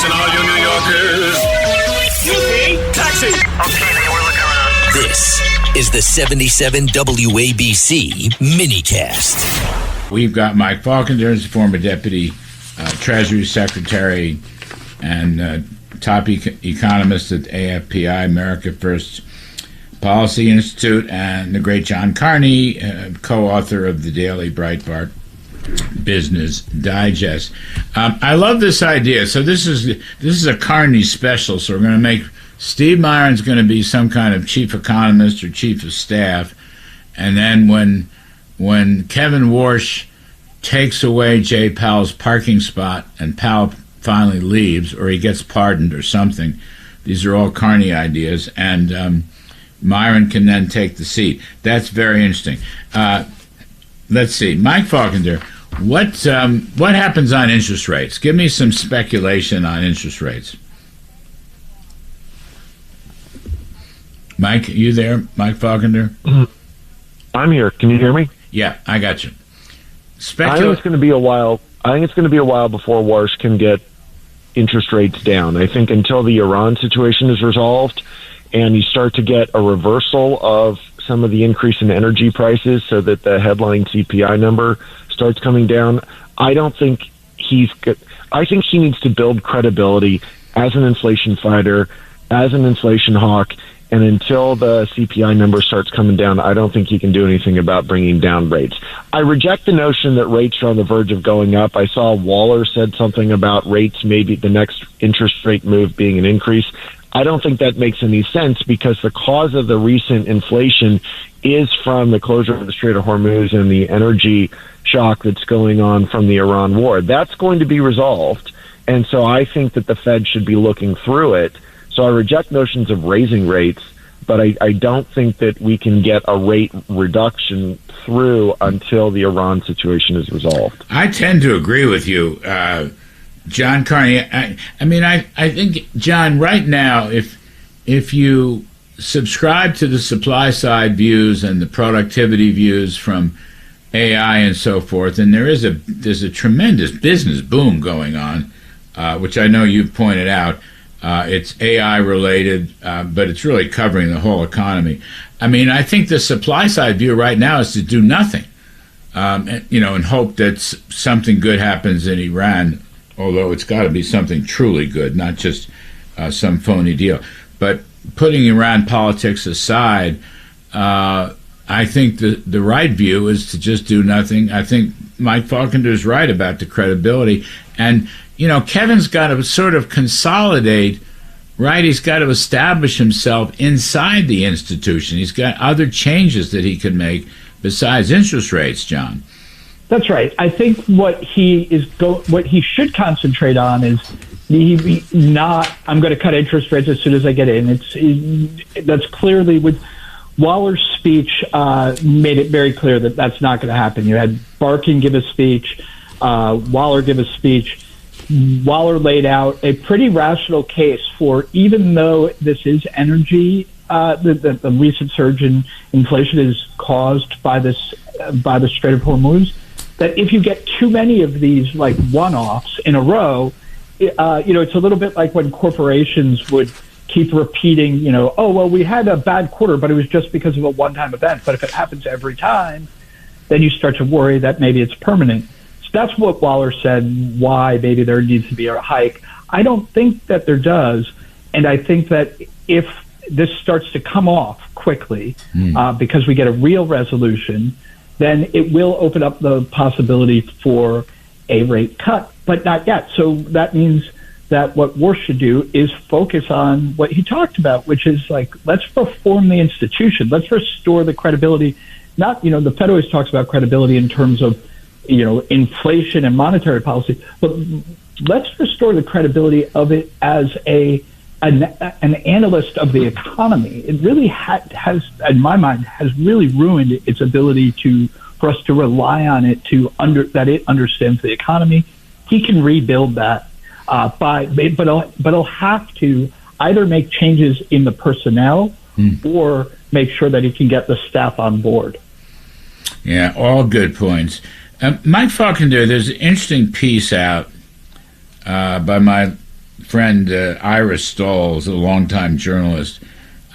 Listen, all you New Yorkers. Excuse me, taxi. Okay, man, we're looking around. This is the 77 WABC minicast. We've got Mike Faulkner, former Deputy Treasury Secretary and top economist at AFPI, America First Policy Institute, and the great John Carney, co-author of the Daily Breitbart Business Digest. I love this idea. So this is a Carney special. So we're going to make Steve Myron's going to be some kind of chief economist or chief of staff, and then when Kevin Warsh takes away Jay Powell's parking spot and Powell finally leaves, or he gets pardoned or something, these are all Carney ideas, and Myron can then take the seat. That's very interesting. Let's see, Mike Faulkner. What happens on interest rates? Give me some speculation on interest rates. Mike, are you there? Mike Faulkner? I'm here. Can you hear me? Yeah, I got you. I think it's going to be a while. I think it's going to be a while before Warsh can get interest rates down. I think until the Iran situation is resolved and you start to get a reversal of some of the increase in energy prices so that the headline CPI number starts coming down, I don't think he's good. I think he needs to build credibility as an inflation fighter, as an inflation hawk, and until the CPI number starts coming down, I don't think he can do anything about bringing down rates. I reject the notion that rates are on the verge of going up. I saw Waller said something about rates, maybe the next interest rate move being an increase. I don't think that makes any sense because the cause of the recent inflation is from the closure of the Strait of Hormuz and the energy shock that's going on from the Iran war. That's going to be resolved. And so I think that the Fed should be looking through it. So I reject notions of raising rates, but I don't think that we can get a rate reduction through until the Iran situation is resolved. I tend to agree with you, John Carney. I think, John, right now, if you subscribe to the supply side views and the productivity views from AI and so forth, and there's a tremendous business boom going on, which I know you've pointed out. It's AI related, but it's really covering the whole economy. I mean, I think the supply side view right now is to do nothing, and hope that something good happens in Iran, although it's got to be something truly good, not just some phony deal. But putting Iran politics aside, I think the right view is to just do nothing. I think Mike Faulkner is right about the credibility. And Kevin's got to sort of consolidate, right? He's got to establish himself inside the institution. He's got other changes that he can make besides interest rates, John. That's right. I think what he should concentrate on is not, I'm going to cut interest rates as soon as I get in. That's clearly with Waller's speech made it very clear that that's not going to happen. You had Barkin give a speech, Waller give a speech. Waller laid out a pretty rational case for, even though this is energy, the recent surge in inflation is caused by the Strait of Hormuz, that if you get too many of these like one-offs in a row, it's a little bit like when corporations would keep repeating, we had a bad quarter, but it was just because of a one-time event. But if it happens every time, then you start to worry that maybe it's permanent. That's what Waller said, why maybe there needs to be a hike. I don't think that there does. And I think that if this starts to come off quickly because we get a real resolution, then it will open up the possibility for a rate cut, but not yet. So that means that what Warsh should do is focus on what he talked about, which is like, let's reform the institution. Let's restore the credibility. Not, the Fed always talks about credibility in terms of inflation and monetary policy, but let's restore the credibility of it as an analyst of the economy. It really has, in my mind, has really ruined its ability for us to rely on it that it understands the economy. He can rebuild that, but he'll have to either make changes in the personnel or make sure that he can get the staff on board. Yeah, all good points. Mike Faulkner, there's an interesting piece out by my friend Ira Stoll is a longtime journalist.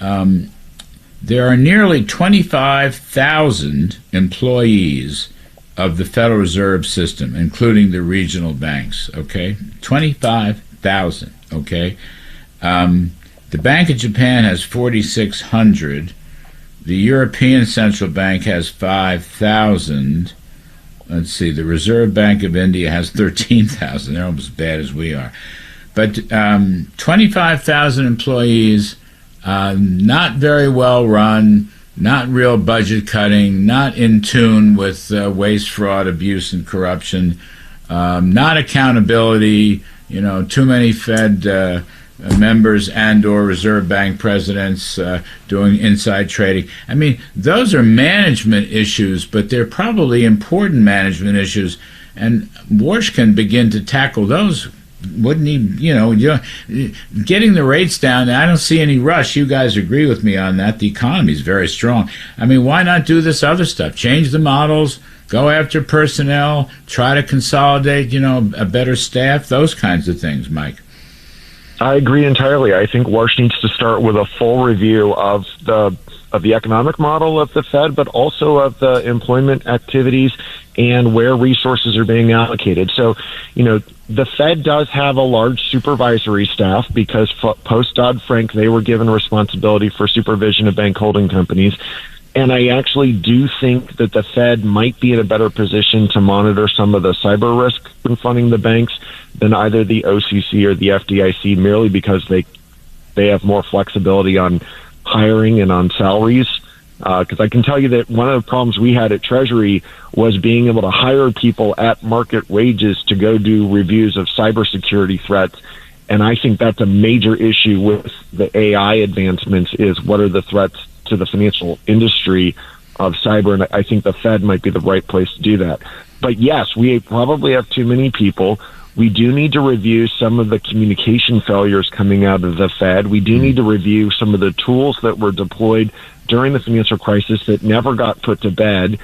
There are nearly 25,000 employees of the Federal Reserve System, including the regional banks. Okay, 25,000. Okay, the Bank of Japan has 4,600. The European Central Bank has 5,000. Let's see, the Reserve Bank of India has 13,000. They're almost as bad as we are. But 25,000 employees, not very well run, not real budget cutting, not in tune with waste, fraud, abuse, and corruption, not accountability, too many Fed members and or Reserve Bank presidents doing inside trading. I mean, those are management issues, but they're probably important management issues, and Warsh can begin to tackle those. Wouldn't he, getting the rates down, I don't see any rush. You guys agree with me on that. The economy's very strong. I mean, why not do this other stuff? Change the models, go after personnel, try to consolidate, a better staff, those kinds of things, Mike. I agree entirely. I think Warsh needs to start with a full review of the economic model of the Fed, but also of the employment activities and where resources are being allocated. So, the Fed does have a large supervisory staff because post Dodd-Frank, they were given responsibility for supervision of bank holding companies. And I actually do think that the Fed might be in a better position to monitor some of the cyber risk confronting the banks than either the OCC or the FDIC, merely because they have more flexibility on hiring and on salaries. Because I can tell you that one of the problems we had at Treasury was being able to hire people at market wages to go do reviews of cybersecurity threats. And I think that's a major issue with the AI advancements, is what are the threats to the financial industry of cyber, and I think the Fed might be the right place to do that. But yes, we probably have too many people. We do need to review some of the communication failures coming out of the Fed. We do need to review some of the tools that were deployed during the financial crisis that never got put to bed.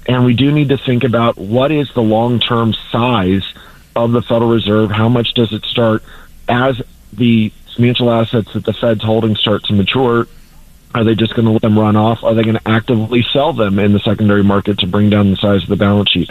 And we do need to think about what is the long-term size of the Federal Reserve. How much does it start as the financial assets that the Fed's holding start to mature? Are they just going to let them run off? Are they going to actively sell them in the secondary market to bring down the size of the balance sheet?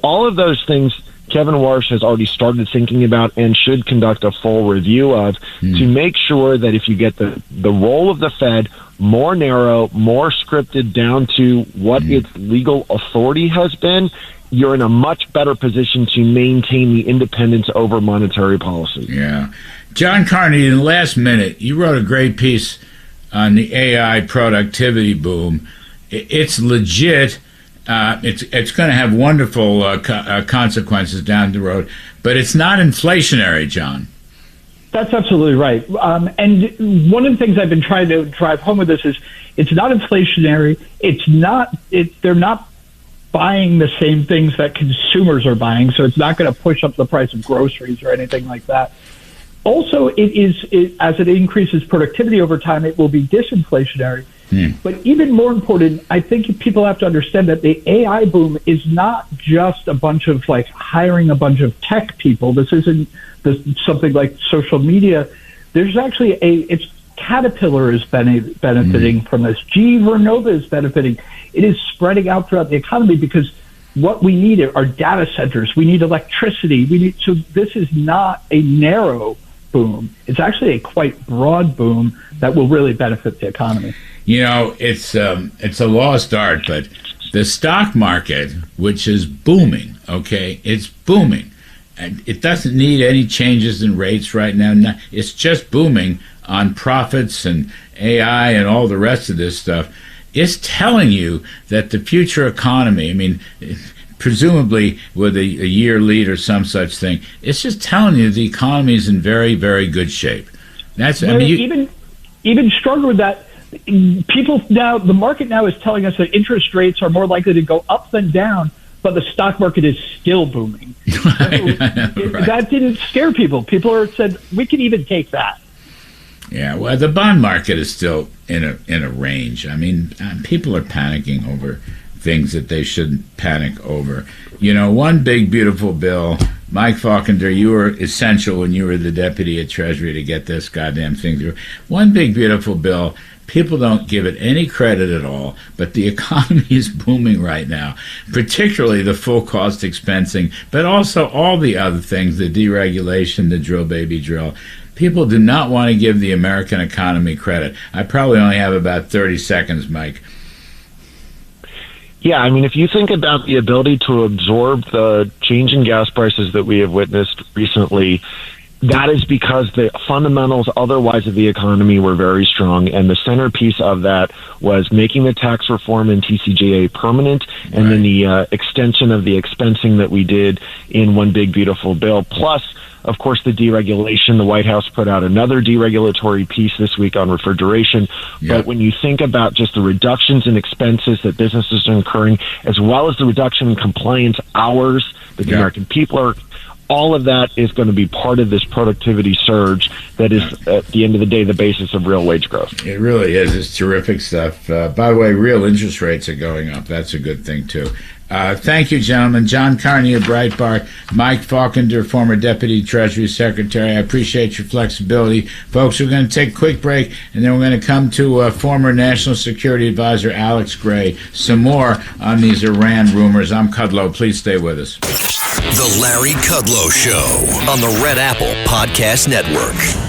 All of those things Kevin Warsh has already started thinking about and should conduct a full review of to make sure that if you get the role of the Fed more narrow, more scripted down to what its legal authority has been, you're in a much better position to maintain the independence over monetary policy. Yeah. John Carney, in the last minute, you wrote a great piece on the AI productivity boom. It's legit. It's going to have wonderful consequences down the road, but it's not inflationary, John. That's absolutely right. And one of the things I've been trying to drive home with this is it's not inflationary. They're not buying the same things that consumers are buying, so it's not going to push up the price of groceries or anything like that. Also, as it increases productivity over time, it will be disinflationary. But even more important, I think people have to understand that the AI boom is not just a bunch of hiring a bunch of tech people. This isn't something like social media. There's actually it's Caterpillar is benefiting from this. GE Vernova is benefiting. It is spreading out throughout the economy because what we need are data centers. We need electricity. So this is not a narrow boom. It's actually a quite broad boom that will really benefit the economy. It's a lost art, but the stock market, which is booming, okay, it's booming. And it doesn't need any changes in rates right now. It's just booming on profits and AI and all the rest of this stuff. It's telling you that the future economy, presumably with a year lead or some such thing, it's just telling you the economy is in very, very good shape. Even stronger with that. People now, the market now is telling us that interest rates are more likely to go up than down, but the stock market is still booming. Right. That didn't scare people. People said, we can even take that. Yeah, well, the bond market is still in a range. People are panicking over things that they shouldn't panic over. One big, beautiful bill Mike Faulkner, you were essential when you were the deputy at Treasury to get this goddamn thing through. One big, beautiful bill. People don't give it any credit at all, but the economy is booming right now, particularly the full cost expensing, but also all the other things, the deregulation, the drill baby drill. People do not want to give the American economy credit. I probably only have about 30 seconds, Mike. Yeah, I mean, if you think about the ability to absorb the change in gas prices that we have witnessed recently, that is because the fundamentals otherwise of the economy were very strong, and the centerpiece of that was making the tax reform in TCJA permanent, and then the extension of the expensing that we did in One Big Beautiful Bill, plus, of course, the deregulation. The White House put out another deregulatory piece this week on refrigeration. Yep. But when you think about just the reductions in expenses that businesses are incurring, as well as the reduction in compliance hours that the American people are, all of that is going to be part of this productivity surge that is, at the end of the day, the basis of real wage growth. It really is. It's terrific stuff. By the way, real interest rates are going up. That's a good thing, too. Thank you, gentlemen. John Carney of Breitbart, Mike Faulkner, former Deputy Treasury Secretary. I appreciate your flexibility. Folks, we're going to take a quick break, and then we're going to come to former National Security Advisor Alex Gray. Some more on these Iran rumors. I'm Kudlow. Please stay with us. The Larry Kudlow Show on the Red Apple Podcast Network.